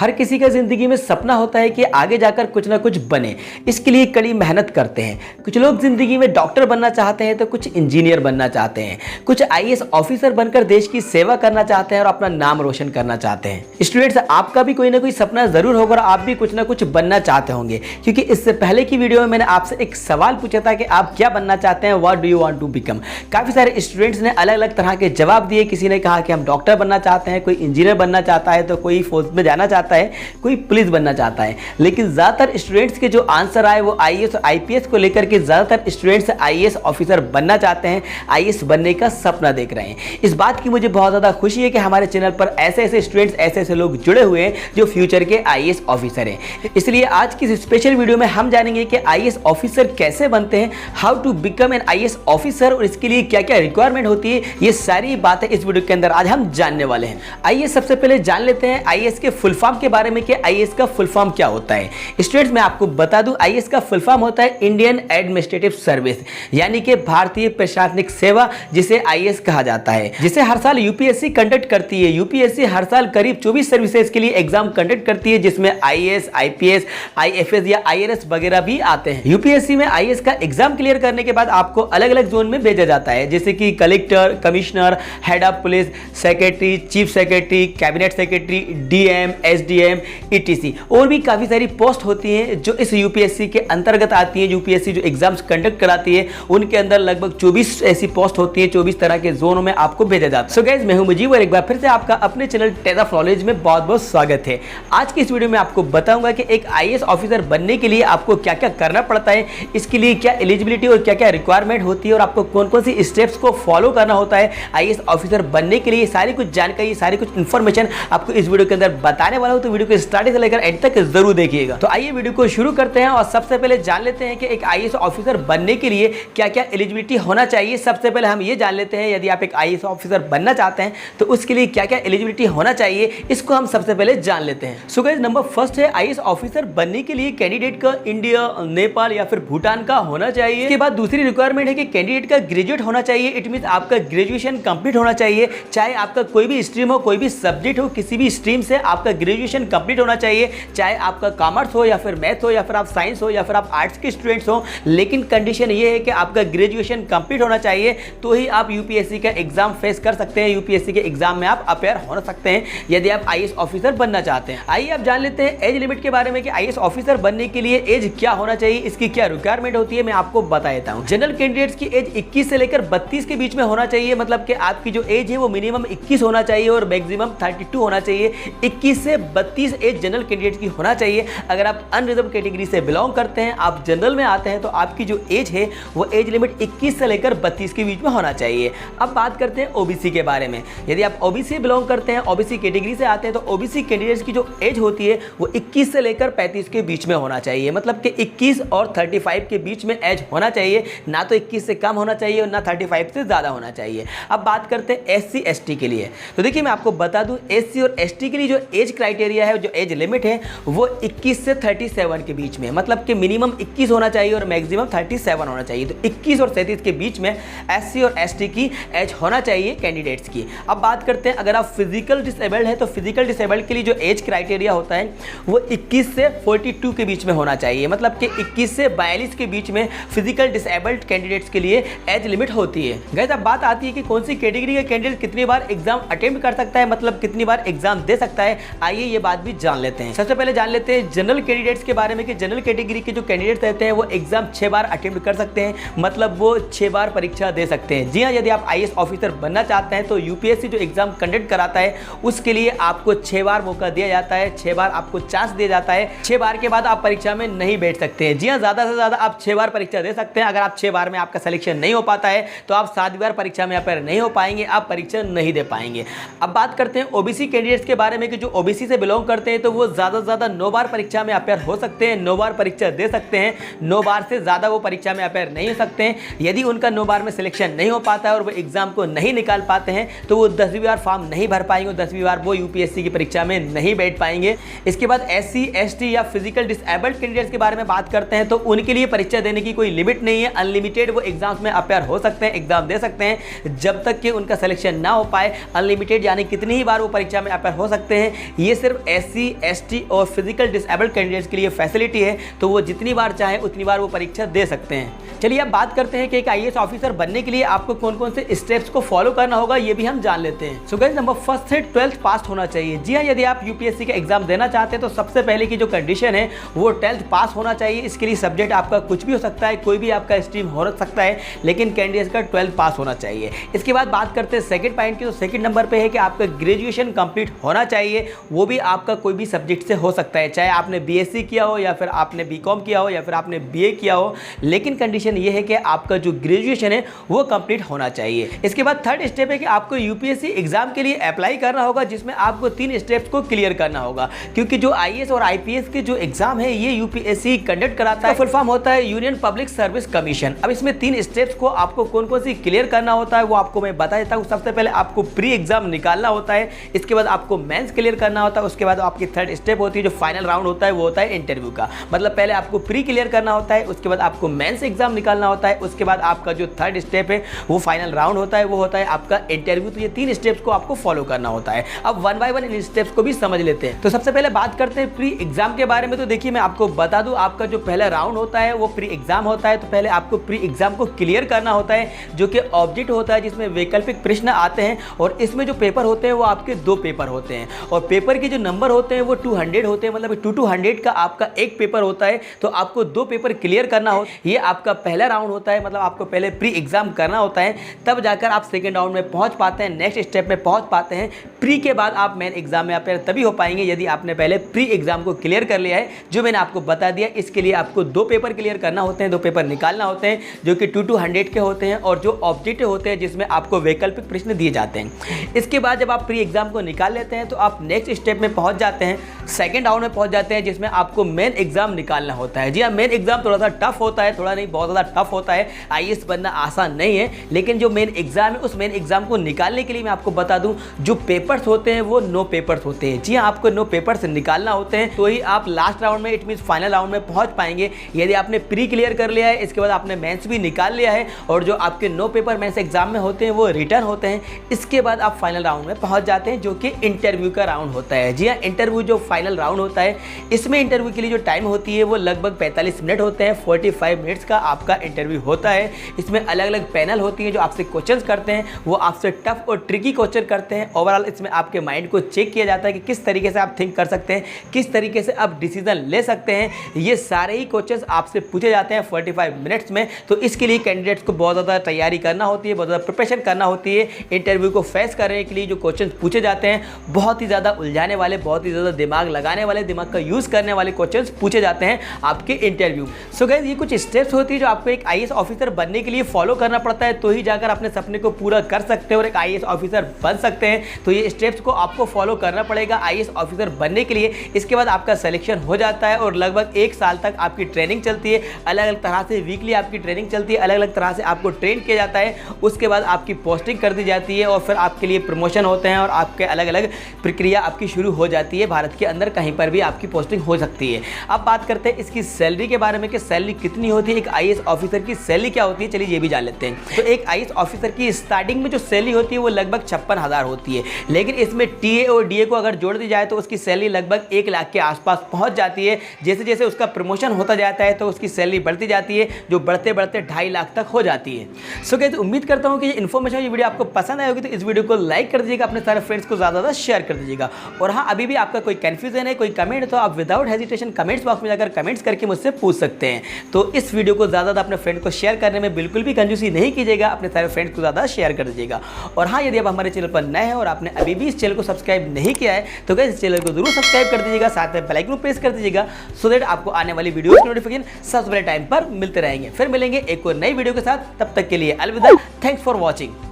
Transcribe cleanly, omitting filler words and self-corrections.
हर किसी का ज़िंदगी में सपना होता है कि आगे जाकर कुछ ना कुछ बने, इसके लिए कड़ी मेहनत करते हैं। कुछ लोग ज़िंदगी में डॉक्टर बनना चाहते हैं तो कुछ इंजीनियर बनना चाहते हैं, कुछ आईएएस ऑफिसर बनकर देश की सेवा करना चाहते हैं और अपना नाम रोशन करना चाहते हैं। स्टूडेंट्स, आपका भी कोई ना कोई सपना ज़रूर होगा और आप भी कुछ ना कुछ बनना चाहते होंगे, क्योंकि इससे पहले की वीडियो में मैंने आपसे एक सवाल पूछा था कि आप क्या बनना चाहते हैं, what do you want to become. काफ़ी सारे स्टूडेंट्स ने अलग अलग तरह के जवाब दिए। किसी ने कहा कि हम डॉक्टर बनना चाहते हैं, कोई इंजीनियर बनना चाहता है, तो कोई फौज में जाना चाहता है, कोई पुलिस बनना चाहता है। लेकिन ज़्यादातर स्टूडेंट्स के जो आंसर आए वो आईएएस और आईपीएस को लेकर के ज़्यादातर स्टूडेंट्स आईएएस ऑफिसर बनना चाहते हैं, आईएएस बनने का सपना देख रहे हैं। इस बात की मुझे बहुत ज़्यादा खुशी है कि हमारे चैनल पर ऐसे ऐसे स्टूडेंट्स, ऐसे ऐसे लोग जुड़े हुए हैं जो फ्यूचर के आईएएस ऑफिसर हैं। इसलिए आज की इस स्पेशल वीडियो में हम जानेंगे कि आईएएस ऑफिसर कैसे बनते हैं, how to become an IAS officer, और इसके लिए क्या क्या रिक्वायरमेंट होती है। ये सारी बातें इस वीडियो के अंदर आज हम जानने वाले हैं। आइए सबसे पहले जान लेते हैं आईएएस के फुल फॉर्म के बारे में कि आईएएस का फुल फॉर्म क्या होता है। स्टूडेंट्स, मैं आपको बता दूं, आईएएस का फुल फॉर्म होता है इंडियन एडमिनिस्ट्रेटिव सर्विस, यानी कि भारतीय प्रशासनिक सेवा, जिसे आईएएस कहा जाता है, जिसे हर साल यूपीएससी कंडक्ट करती है। यूपीएससी हर साल करीब 24 सर्विसेज के लिए एग्जाम कंडक्ट करती है, जिसमें आईएएस, आईपीएस, आईएफएस या आईआरएस वगैरह भी आते हैं। यूपीएससी में आईएएस का एग्जाम क्लियर करने के बाद आपको अलग अलग जोन में भेजा जाता है, जैसे कि collector, commissioner, head of police, secretary, chief secretary, cabinet secretary, DM, SDM, etc. और भी काफी सारी पोस्ट होती हैं जो इस यूपीएससी के अंतर्गत आती है। यूपीएससी जो एग्जाम्स कंडक्ट कराती है उनके अंदर लगभग 24 ऐसी पोस्ट होती है, 24 तरह के जोनों में आपको भेजा जाता है। सो गाइस, मैं हूं मुजीब और एक बार फिर से आपका अपने चैनल टेज ऑफ नॉलेज में बहुत बहुत स्वागत है। आज की इस वीडियो में आपको बताऊंगा कि एक आईएएस ऑफिसर बनने के लिए आपको क्या क्या करना पड़ता है, इसके लिए क्या एलिजिबिलिटी और क्या क्या रिक्वायरमेंट होती है, और आपको कौन कौन सी स्टेप्स को फॉलो करना होता है आईएएस ऑफिसर बनने के लिए। सारी कुछ जानकारी, सारी कुछ इंफॉर्मेशन आपको इस वीडियो के अंदर बताने वाला हूं, तो वीडियो को स्टार्टिंग से लेकर एंड तक जरूर देखिएगा। तो आइए वीडियो को शुरू करते हैं और सबसे पहले जान लेते हैं कि एक आईएएस ऑफिसर बनने के लिए क्या क्या एलिजिबिलिटी होना चाहिए। सबसे पहले हम ये जान लेते हैं, यदि आप एक आईएएस ऑफिसर बनना चाहते हैं तो उसके लिए क्या क्या एलिजिबिलिटी होना चाहिए, इसको हम सबसे पहले जान लेते हैं। सो गाइस, नंबर फर्स्ट है, आईएएस ऑफिसर बनने के लिए कैंडिडेट का इंडिया, नेपाल या फिर भूटान का होना चाहिए। इसके बाद दूसरी रिक्वायरमेंट है कि कैंडिडेट का ग्रेजुएट होना चाहिए। इट मींस आपका ग्रेजुएशन कंप्लीट होना चाहिए, चाहे आपका कोई भी स्ट्रीम हो, कोई भी सब्जेक्ट हो, किसी भी स्ट्रीम से आपका ग्रेजुएशन कंप्लीट होना चाहिए, चाहे आपका कॉमर्स हो या फिर मैथ हो या फिर आप साइंस हो या फिर आप आर्ट्स के स्टूडेंट्स हो। लेकिन कंडीशन ये है कि आपका ग्रेजुएशन कंप्लीट होना चाहिए, तो ही आप यूपीएससी का एग्जाम फेस कर सकते हैं, यूपीएससी के एग्जाम में आप अपेयर हो सकते हैं यदि आप आईएएस ऑफिसर बनना चाहते हैं। आइए आप जान लेते हैं एज लिमिट के बारे में कि आईएएस ऑफिसर बनने के लिए एज क्या होना चाहिए, इसकी क्या रिक्वायरमेंट होती है, मैं आपको बता देता हूं। जनरल कैंडिडेट्स की एज 21 से लेकर 32 के बीच में होना चाहिए, मतलब कि आपकी जो एज है वो मिनिमम 21 होना चाहिए और मैक्सिमम 32 होना चाहिए। 21 से 32 एज जनरल कैंडिडेट्स की होना चाहिए। अगर आप अनरिजर्व कैटेगरी से बिलोंग करते हैं, आप जनरल में आते हैं, तो आपकी जो एज है वो एज लिमिट 21 से लेकर 32 के बीच में होना चाहिए। अब बात करते हैं ओबीसी के बारे में। यदि आप ओबीसी बिलोंग करते हैं, ओबीसी कैटेगरी से आते हैं, तो ओबीसी कैंडिडेट्स की जो एज होती है वो 21 से लेकर 35 के बीच में होना चाहिए, मतलब कि 21 और 35 के बीच में एज होना चाहिए, ना तो 21 से कम होना चाहिए और ना 35 से ज़्यादा होना चाहिए। अब बात करते हैं एससी एसटी के लिए। तो देखिए, मैं आपको बता दूं, एससी और एसटी के लिए जो एज क्राइटेरिया है, जो एज लिमिट है, वो 21 से 37 के बीच में, मतलब कि मिनिमम 21 होना चाहिए और मैक्सिमम 37 होना चाहिए। तो 21 और 37 के बीच में एससी और एसटी की एज होना चाहिए कैंडिडेट्स की। अब बात करते हैं, अगर आप फिजिकल डिसेबल्ड है, तो फिजिकल डिसेबल्ड के लिए जो एज क्राइटेरिया होता है वो 21 से 42 के बीच में होना चाहिए, मतलब कि 21 से 42 के बीच में फिजिकल डिसेबल्ड कैंडिडेट्स के लिए एज लिमिट होती है। गाइस, अब बात आती है कि कौन सी कैटेगरी का कैंडिडेट कितनी बार एग्जाम अटेम्प्ट कर सकता है, मतलब कितनी बार एग्जाम दे सकता है। आइए ये बात भी जान लेते हैं। सबसे पहले जान लेते हैं जनरल कैंडिडेट्स के बारे में कि जनरल कैटेगरी के जो कैंडिडेट्स रहते हैं वो एग्जाम 6 बार अटेम्प्ट कर सकते हैं, मतलब वो 6 बार परीक्षा दे सकते हैं। जी हाँ, यदि आप आईएएस ऑफिसर बनना चाहते हैं तो यूपीएससी जो एग्जाम कंडक्ट कराता है उसके लिए आपको 6 बार मौका दिया जाता है, 6 बार आपको चांस दिया जाता है। 6 बार के बाद आप परीक्षा में नहीं बैठ सकते हैं। जी हाँ, ज़्यादा से ज़्यादा आप 6 बार परीक्षा दे सकते हैं। अगर आप 6 बार में आपका सिलेक्शन नहीं हो पाता है तो आप 7वीं बार परीक्षा में अपेयर नहीं हो पाएंगे, आप परीक्षा नहीं दे पाएंगे। अब बात करते हैं ओबीसी कैंडिडेट्स के बारे में कि जो ओबीसी से बिलोंग करते हैं तो वो ज़्यादा से ज़्यादा 9 बार परीक्षा में अपेयर हो सकते हैं, 9 बार परीक्षा दे सकते हैं। 9 बार से ज़्यादा वो परीक्षा में अपेयर नहीं हो सकते हैं। यदि उनका 9 बार में सिलेक्शन नहीं हो पाता है और वो एग्जाम को नहीं निकाल पाते हैं तो वो 10वीं बार फॉर्म नहीं भर पाएंगे, 10वीं बार वो यूपीएससी की परीक्षा में नहीं बैठ पाएंगे। इसके बाद एससी एसटी या फिजिकल डिसेबल्ड कैंडिडेट्स के बारे में बात करते हैं तो उनके लिए परीक्षा देने की कोई लिमिट नहीं है, अनलिमिटेड वो एग्जाम्स में अपेयर हो सकते हैं, एग्जाम दे सकते हैं जब तक कि उनका सिलेक्शन ना हो पाए। अनलिमिटेड यानी कितनी ही बार वो परीक्षा में अपेयर हो सकते हैं। ये सिर्फ सिर्फ SC, ST और फिजिकल डिसेबल्ड कैंडिडेट्स के लिए फैसिलिटी है, तो वो जितनी बार चाहे उतनी बार वो परीक्षा दे सकते हैं। चलिए अब बात करते हैं कि एक IAS ऑफिसर बनने के लिए आपको कौन कौन से स्टेप्स को फॉलो करना होगा, ये भी हम जान लेते हैं। सो गाइस, नंबर फर्स्ट है 12th पास होना चाहिए। जी हाँ, यदि आप UPSC का एग्जाम देना चाहते हैं तो सबसे पहले की जो कंडीशन है वो 12th पास होना चाहिए। इसके लिए सब्जेक्ट आपका कुछ भी हो सकता है, कोई भी आपका स्ट्रीम हो सकता है, लेकिन कैंडिडेट का 12th पास होना चाहिए। इसके बाद बात करते हैं सेकंड पॉइंट की, तो सेकंड नंबर पे है कि आपका ग्रेजुएशन कंप्लीट होना चाहिए। वो भी आपका कोई भी सब्जेक्ट से हो सकता है, चाहे आपने BSc किया हो या फिर आपने BCom किया हो या फिर आपने BA किया हो, लेकिन कंडीशन ये है कि आपका जो ग्रेजुएशन है वो कंप्लीट होना चाहिए। इसके बाद थर्ड स्टेप है कि आपको UPSC एग्जाम के लिए अप्लाई करना होगा, जिसमें आपको 3 स्टेप्स को क्लियर करना होगा, क्योंकि जो IAS और IPS के जो एग्जाम है ये UPSC कंडक्ट कराता है। फुल फॉर्म होता है यूनियन पब्लिक सर्विस कमीशन। अब इसमें 3 स्टेप्स को आपको कौन कौन सी क्लियर करना होता है वो आपको मैं बता देता हूँ। सबसे पहले आपको प्री एग्जाम निकालना होता है, इसके बाद आपको मेंस क्लियर करना होता है, उसके बाद आपकी थर्ड स्टेप होती है जो फाइनल राउंड होता है वो होता है इंटरव्यू का। मतलब पहले आपको प्री क्लियर करना होता है, उसके बाद आपको मेंस एग्जाम निकालना होता है, उसके बाद आपका जो थर्ड स्टेप है वो फाइनल राउंड होता है, वो होता है आपका इंटरव्यू। तो ये 3 स्टेप्स को आपको फॉलो करना होता है। अब 1 बाय 1 इन स्टेप्स को भी समझ लेते हैं। तो सबसे पहले बात करते हैं प्री एग्जाम के बारे में। तो देखिए मैं आपको बता दूं, आपका जो पहला राउंड होता है वो प्री एग्जाम होता है। तो पहले आपको प्री एग्जाम को क्लियर करना होता है, जो कि ऑब्जेक्ट होता है जिसमें वैकल्पिक प्रश्न आते हैं, और इसमें जो पेपर होते हैं वो आपके 2 पेपर होते हैं, और पेपर के जो नंबर होते हैं वो 200 होते हैं। मतलब 2 to 100 का आपका एक पेपर होता है, तो आपको 2 पेपर क्लियर करना हो। ये आपका पहला राउंड होता है, मतलब आपको पहले प्री एग्जाम करना होता है, तब जाकर आप सेकेंड राउंड में पहुंच पाते हैं, नेक्स्ट स्टेप में पहुंच पाते हैं। प्री के बाद आप मेन एग्जाम में अपेयर तभी हो पाएंगे यदि आपने पहले प्री एग्जाम को क्लियर कर लिया है, जो मैंने आपको बता दिया। इसके लिए आपको 2 पेपर क्लियर करना होते हैं, 2 पेपर निकालना होते हैं, जो कि 2 to 100 के होते हैं, और जो ऑब्जेक्टिव होते हैं जिसमें आपको वैकल्पिक प्रश्न दिए जाते हैं। इसके बाद जब आप प्री एग्जाम को निकाल लेते हैं तो आप नेक्स्ट स्टेप में पहुंच जाते हैं, सेकंड राउंड में पहुंच जाते हैं, जिसमें आपको मेन एग्जाम निकालना होता है। जी हाँ, मेन एग्जाम थोड़ा सा टफ होता है, थोड़ा नहीं बहुत ज़्यादा टफ होता है। IAS बनना आसान नहीं है, लेकिन जो मेन एग्जाम है उस मेन एग्जाम को निकालने के लिए मैं आपको बता दूं, जो पेपर्स होते हैं वो 9 पेपर्स होते हैं। जी हाँ, आपको 9 पेपर्स निकालना होते हैं, तो ही आप लास्ट राउंड में, इट मीन फाइनल राउंड में पहुंच पाएंगे। यदि आपने प्री क्लियर कर लिया है, इसके बाद आपने मेंस भी निकाल लिया है, और जो आपके 9 पेपर मेंस एग्जाम में होते हैं वो रिटर्न होते हैं, इसके बाद आप फाइनल राउंड में पहुंच जाते हैं, जो कि इंटरव्यू का राउंड होता है। जी हाँ, इंटरव्यू जो फाइनल राउंड होता है, इसमें इंटरव्यू के लिए जो टाइम होती है वो लगभग 45 मिनट होते हैं। 45 मिनट्स का आपका इंटरव्यू होता है। इसमें अलग अलग पैनल होती है जो आपसे क्वेश्चंस करते हैं, वो आपसे टफ और ट्रिकी क्वेश्चन करते हैं। ओवरऑल इसमें आपके माइंड को चेक किया जाता है कि किस तरीके से आप थिंक कर सकते हैं, किस तरीके से आप डिसीजन ले सकते हैं। ये सारे ही क्वेश्चंस आपसे पूछे जाते हैं 45 मिनट्स में। तो इसके लिए कैंडिडेट्स को बहुत ज़्यादा तैयारी करना होती है, बहुत ज़्यादा प्रिपरेशन करना होती है। इंटरव्यू को फेस करने के लिए जो क्वेश्चन पूछे जाते हैं, बहुत ही ज़्यादा उलझाने वाले, बहुत ही ज़्यादा दिमाग लगाने वाले, दिमाग का यूज़ करने वाले क्वेश्चन पूछे जाते हैं आपके इंटरव्यू। सो गाइस, ये कुछ स्टेप्स होती है जो आपको एक IAS ऑफिसर बनने के लिए फॉलो करना पड़ता है, तो ही जाकर अपने सपने को पूरा कर सकते हैं और एक IAS ऑफिसर बन सकते हैं। तो ये स्टेप्स को आपको फॉलो करना पड़ेगा IAS ऑफिसर बनने के लिए। इसके बाद आपका सिलेक्शन हो जाता है, और लगभग 1 साल तक आपकी ट्रेनिंग चलती है। अलग अलग तरह से वीकली आपकी ट्रेनिंग चलती है, अलग अलग तरह से आपको ट्रेन किया जाता है। उसके बाद आपकी पोस्टिंग कर दी जाती है, और फिर आपके लिए प्रमोशन होते हैं, और आपके अलग अलग प्रक्रिया आपकी शुरू हो जाती है। भारत के अंदर कहीं पर भी आपकी पोस्टिंग हो सकती है। अब बात करते हैं इसकी सैलरी के बारे में कि सैलरी कितनी होती है, एक IAS ऑफिसर की सैलरी क्या होती है। चलिए ये भी जान लेते हैं। तो एक IAS ऑफिसर की स्टार्टिंग में जो सैलरी होती है वो लगभग 56,000 होती है, लेकिन इसमें TA और DA को अगर जोड़ दी जाए तो उसकी सैलरी लगभग 1 लाख के आसपास पहुंच जाती है। जैसे जैसे उसका प्रमोशन होता जाता है तो उसकी सैलरी बढ़ती जाती है, जो बढ़ते बढ़ते 2.5 लाख तक हो जाती है। सो गाइस, उम्मीद करता हूँ कि ये इन्फॉर्मेशन, ये वीडियो आपको पसंद आई होगी। तो इस वीडियो को लाइक कर दीजिएगा, अपने सारे फ्रेंड्स को ज़्यादा शेयर कर दीजिएगा। और हाँ, अभी भी आपका कोई कन्फ्यूजन है, कोई कमेंट है, तो आप विदाउट हेजिटेशन कमेंट्स बॉक्स में जाकर कमेंट्स करके मुझसे पूछ सकते हैं। तो इस वीडियो को ज़्यादा अपने फ्रेंड को शेयर करने में बिल्कुल भी कंजूसी नहीं कीजिएगा, अपने सारे फ्रेंड्स को ज़्यादा शेयर कर दीजिएगा। और हाँ, यदि आप हमारे चैनल पर नए हैं और आपने अभी भी इस चैनल को सब्सक्राइब नहीं किया है, तो गाइस इस चैनल को जरूर सब्सक्राइब कर दीजिएगा, साथ में बेल आइकन प्रेस कर दीजिएगा, सो दैट आपको आने वाली वीडियो की नोटिफिकेशन सबसे पहले टाइम पर मिलते रहेंगे। फिर मिलेंगे एक और नई वीडियो के साथ, तब तक के लिए अलविदा। Thanks for watching.